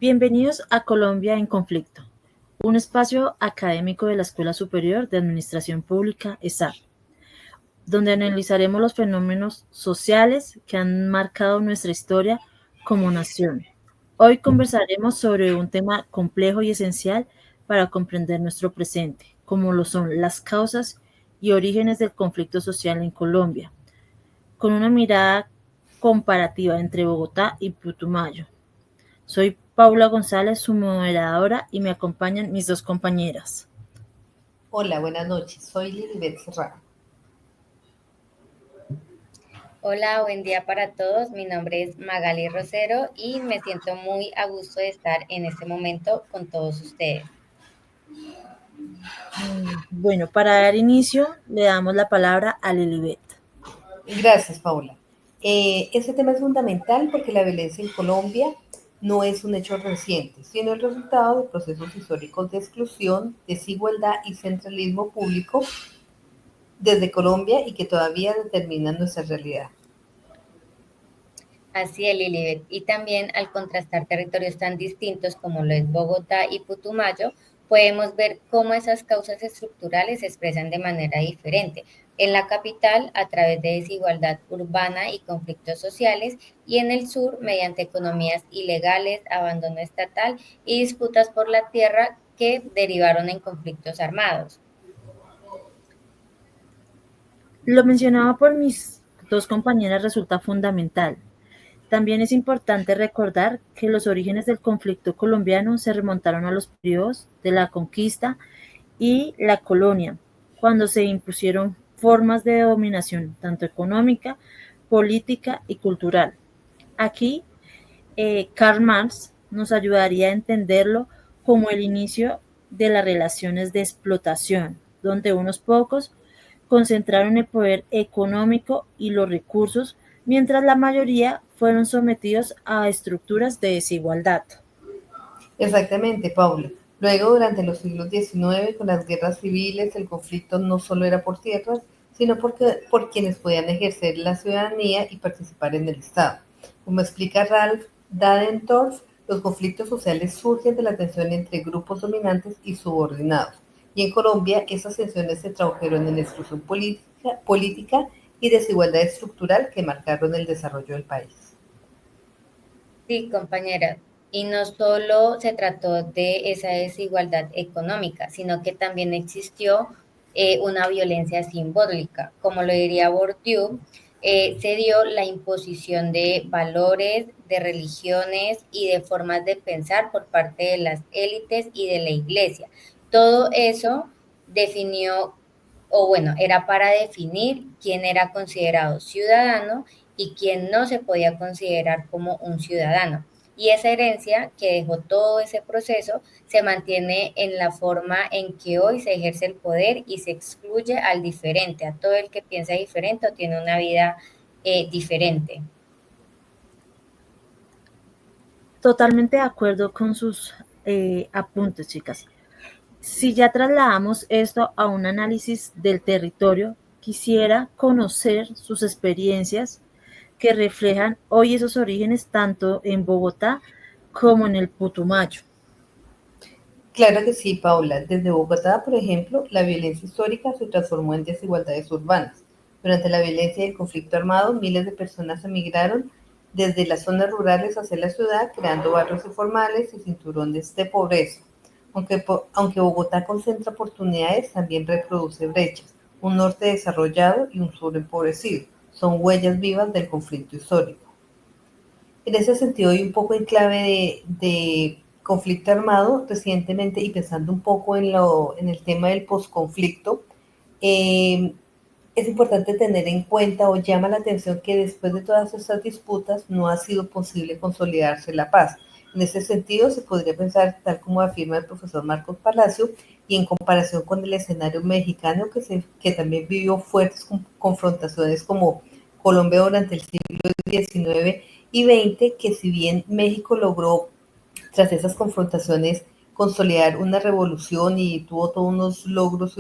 Bienvenidos a Colombia en Conflicto, un espacio académico de la Escuela Superior de Administración Pública, ESAP, donde analizaremos los fenómenos sociales que han marcado nuestra historia como nación. Hoy conversaremos sobre un tema complejo y esencial para comprender nuestro presente, como lo son las causas y orígenes del conflicto social en Colombia, con una mirada comparativa entre Bogotá y Putumayo. Soy Paula González, su moderadora, y me acompañan mis dos compañeras. Hola, buenas noches. Soy Lilibet Serrano. Hola, buen día para todos. Mi nombre es Magali Rosero y me siento muy a gusto de estar en este momento con todos ustedes. Bueno, para dar inicio, le damos la palabra a Lilibet. Gracias, Paula. Este tema es fundamental porque la violencia en Colombia no es un hecho reciente, sino el resultado de procesos históricos de exclusión, desigualdad y centralismo público desde Colombia y que todavía determinan nuestra realidad. Así es, Lilibet. Y también al contrastar territorios tan distintos como lo es Bogotá y Putumayo, podemos ver cómo esas causas estructurales se expresan de manera diferente. En la capital, a través de desigualdad urbana y conflictos sociales, y en el sur, mediante economías ilegales, abandono estatal y disputas por la tierra que derivaron en conflictos armados. Lo mencionado por mis dos compañeras resulta fundamental. También es importante recordar que los orígenes del conflicto colombiano se remontaron a los periodos de la conquista y la colonia, cuando se impusieron formas de dominación tanto económica, política y cultural. Aquí, Karl Marx nos ayudaría a entenderlo como el inicio de las relaciones de explotación, donde unos pocos concentraron el poder económico y los recursos, mientras la mayoría fueron sometidos a estructuras de desigualdad. Exactamente, Paula. Luego, durante los siglos XIX, con las guerras civiles, el conflicto no solo era por tierras, sino por quienes podían ejercer la ciudadanía y participar en el Estado. Como explica Ralph Dahrendorf, los conflictos sociales surgen de la tensión entre grupos dominantes y subordinados. Y en Colombia, esas tensiones se tradujeron en exclusión política y desigualdad estructural que marcaron el desarrollo del país. Sí, compañera. Y no solo se trató de esa desigualdad económica, sino que también existió una violencia simbólica. Como lo diría Bourdieu, se dio la imposición de valores, de religiones y de formas de pensar por parte de las élites y de la iglesia. Todo eso definió, o bueno, era para definir quién era considerado ciudadano y quien no se podía considerar como un ciudadano. Y esa herencia que dejó todo ese proceso se mantiene en la forma en que hoy se ejerce el poder y se excluye al diferente, a todo el que piensa diferente o tiene una vida diferente. Totalmente de acuerdo con sus apuntes, chicas. Si ya trasladamos esto a un análisis del territorio, quisiera conocer sus experiencias que reflejan hoy esos orígenes tanto en Bogotá como en el Putumayo. Claro que sí, Paula. Desde Bogotá, por ejemplo, la violencia histórica se transformó en desigualdades urbanas. Durante la violencia y el conflicto armado, miles de personas emigraron desde las zonas rurales hacia la ciudad, creando barrios informales y cinturones de pobreza. Aunque Bogotá concentra oportunidades, también reproduce brechas, un norte desarrollado y un sur empobrecido. Son huellas vivas del conflicto histórico. En ese sentido, y un poco en clave de conflicto armado, recientemente, y pensando un poco en el tema del posconflicto, eh, es importante tener en cuenta o llama la atención que después de todas estas disputas no ha sido posible consolidarse la paz. En ese sentido, se podría pensar, tal como afirma el profesor Marcos Palacio, y en comparación con el escenario mexicano que también vivió fuertes confrontaciones como Colombia durante el siglo XIX y XX, que si bien México logró, tras esas confrontaciones, consolidar una revolución y tuvo todos unos logros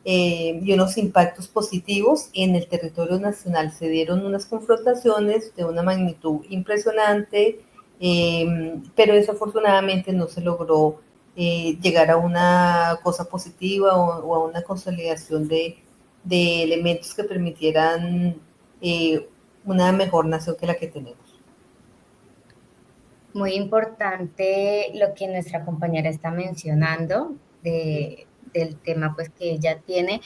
y unos impactos positivos, en el territorio nacional se dieron unas confrontaciones de una magnitud impresionante, pero desafortunadamente no se logró llegar a una cosa positiva o a una consolidación de elementos que permitieran una mejor nación que la que tenemos. Muy importante lo que nuestra compañera está mencionando del tema pues que ella tiene,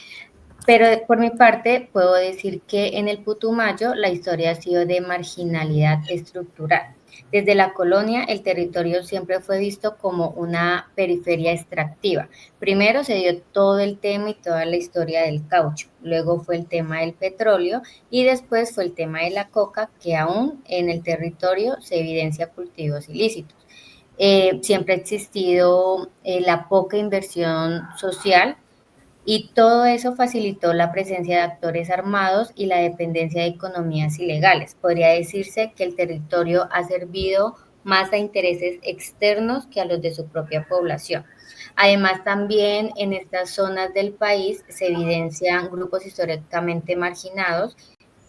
pero por mi parte puedo decir que en el Putumayo la historia ha sido de marginalidad estructural. Desde la colonia, el territorio siempre fue visto como una periferia extractiva. Primero se dio todo el tema y toda la historia del caucho, luego fue el tema del petróleo y después fue el tema de la coca, que aún en el territorio se evidencia cultivos ilícitos. Siempre ha existido la poca inversión social y todo eso facilitó la presencia de actores armados y la dependencia de economías ilegales. Podría decirse que el territorio ha servido más a intereses externos que a los de su propia población. Además, también en estas zonas del país se evidencian grupos históricamente marginados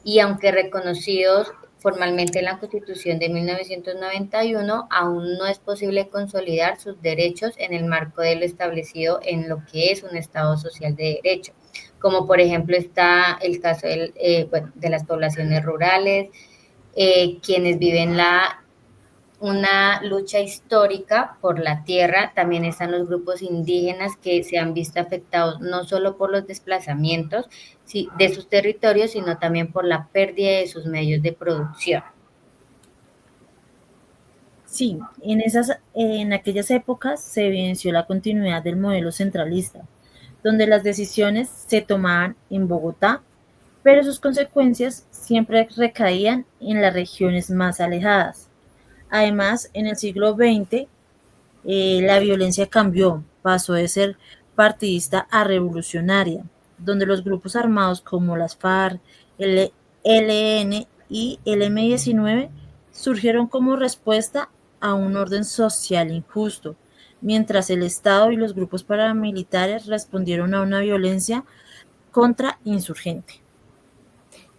y aunque reconocidos formalmente en la Constitución de 1991, aún no es posible consolidar sus derechos en el marco de lo establecido en lo que es un Estado social de derecho, como por ejemplo está el caso de las poblaciones rurales, quienes viven una lucha histórica por la tierra. También están los grupos indígenas que se han visto afectados no solo por los desplazamientos de sus territorios, sino también por la pérdida de sus medios de producción. Sí, en aquellas épocas se evidenció la continuidad del modelo centralista, donde las decisiones se tomaban en Bogotá, pero sus consecuencias siempre recaían en las regiones más alejadas. Además, en el siglo XX, la violencia cambió, pasó de ser partidista a revolucionaria, donde los grupos armados como las FARC, el ELN y el M-19 surgieron como respuesta a un orden social injusto, mientras el Estado y los grupos paramilitares respondieron a una violencia contrainsurgente.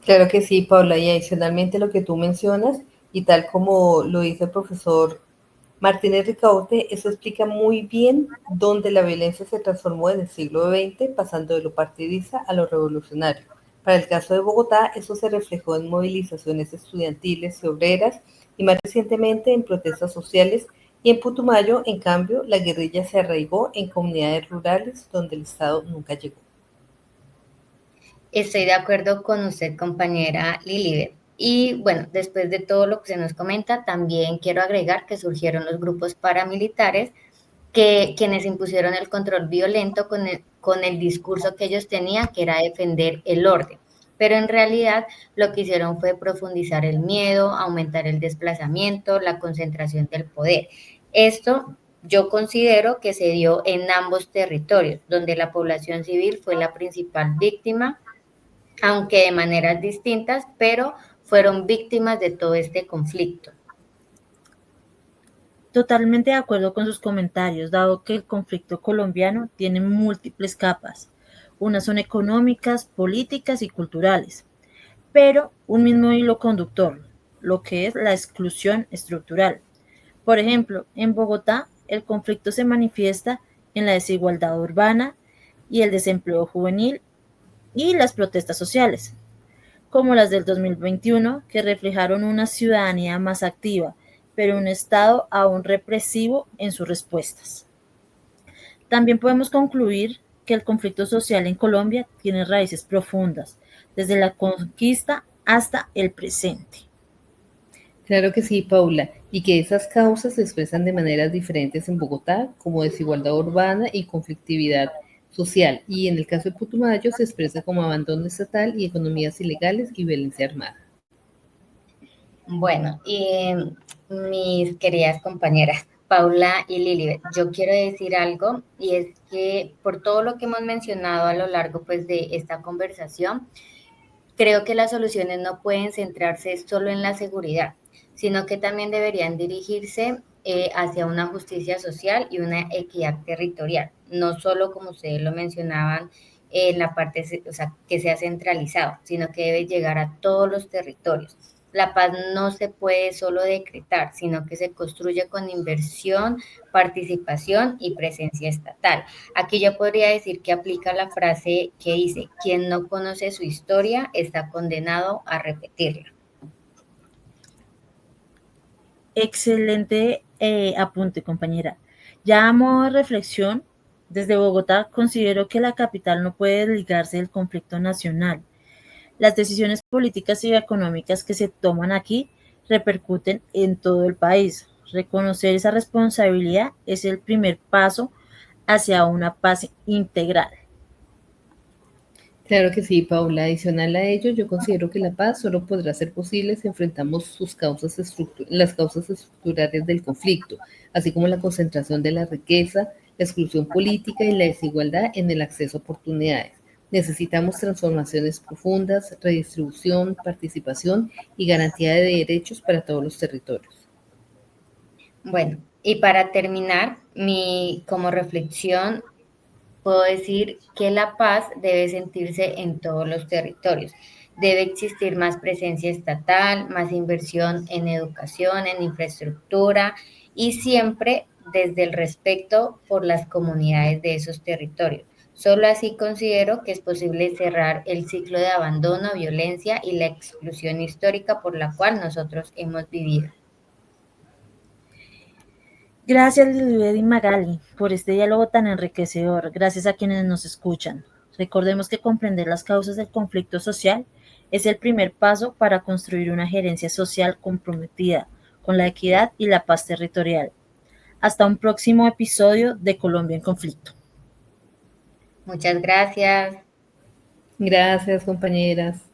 Claro que sí, Paula, y adicionalmente lo que tú mencionas, y tal como lo dice el profesor Martínez Ricaurte, eso explica muy bien dónde la violencia se transformó en el siglo XX, pasando de lo partidista a lo revolucionario. Para el caso de Bogotá, eso se reflejó en movilizaciones estudiantiles y obreras, y más recientemente en protestas sociales, y en Putumayo, en cambio, la guerrilla se arraigó en comunidades rurales donde el Estado nunca llegó. Estoy de acuerdo con usted, compañera Lilibet. Y bueno, después de todo lo que se nos comenta, también quiero agregar que surgieron los grupos paramilitares quienes impusieron el control violento con el discurso que ellos tenían, que era defender el orden. Pero en realidad lo que hicieron fue profundizar el miedo, aumentar el desplazamiento, la concentración del poder. Esto yo considero que se dio en ambos territorios, donde la población civil fue la principal víctima, aunque de maneras distintas, pero fueron víctimas de todo este conflicto. Totalmente de acuerdo con sus comentarios, dado que el conflicto colombiano tiene múltiples capas. Unas son económicas, políticas y culturales, pero un mismo hilo conductor, lo que es la exclusión estructural. Por ejemplo, en Bogotá, el conflicto se manifiesta en la desigualdad urbana y el desempleo juvenil y las protestas sociales, como las del 2021, que reflejaron una ciudadanía más activa, pero un Estado aún represivo en sus respuestas. También podemos concluir que el conflicto social en Colombia tiene raíces profundas, desde la conquista hasta el presente. Claro que sí, Paula, y que esas causas se expresan de maneras diferentes en Bogotá, como desigualdad urbana y conflictividad social, y en el caso de Putumayo se expresa como abandono estatal y economías ilegales y violencia armada. Bueno, y mis queridas compañeras Paula y Lilibet, yo quiero decir algo y es que por todo lo que hemos mencionado a lo largo pues de esta conversación, creo que las soluciones no pueden centrarse solo en la seguridad, sino que también deberían dirigirse hacia una justicia social y una equidad territorial, no solo como ustedes lo mencionaban en la parte, o sea, que sea centralizado, sino que debe llegar a todos los territorios. La paz no se puede solo decretar, sino que se construye con inversión, participación y presencia estatal. Aquí yo podría decir que aplica la frase que dice, quien no conoce su historia está condenado a repetirla. Excelente apunte, compañera. Ya a modo de reflexión, desde Bogotá considero que la capital no puede desligarse del conflicto nacional. Las decisiones políticas y económicas que se toman aquí repercuten en todo el país. Reconocer esa responsabilidad es el primer paso hacia una paz integral. Claro que sí, Paula. Adicional a ello, yo considero que la paz solo podrá ser posible si enfrentamos las causas estructurales del conflicto, así como la concentración de la riqueza, la exclusión política y la desigualdad en el acceso a oportunidades. Necesitamos transformaciones profundas, redistribución, participación y garantía de derechos para todos los territorios. Bueno, y para terminar, como reflexión, puedo decir que la paz debe sentirse en todos los territorios. Debe existir más presencia estatal, más inversión en educación, en infraestructura y siempre desde el respeto por las comunidades de esos territorios. Solo así considero que es posible cerrar el ciclo de abandono, violencia y la exclusión histórica por la cual nosotros hemos vivido. Gracias, Lilibet y Magali, por este diálogo tan enriquecedor. Gracias a quienes nos escuchan. Recordemos que comprender las causas del conflicto social es el primer paso para construir una gerencia social comprometida con la equidad y la paz territorial. Hasta un próximo episodio de Colombia en Conflicto. Muchas gracias. Gracias, compañeras.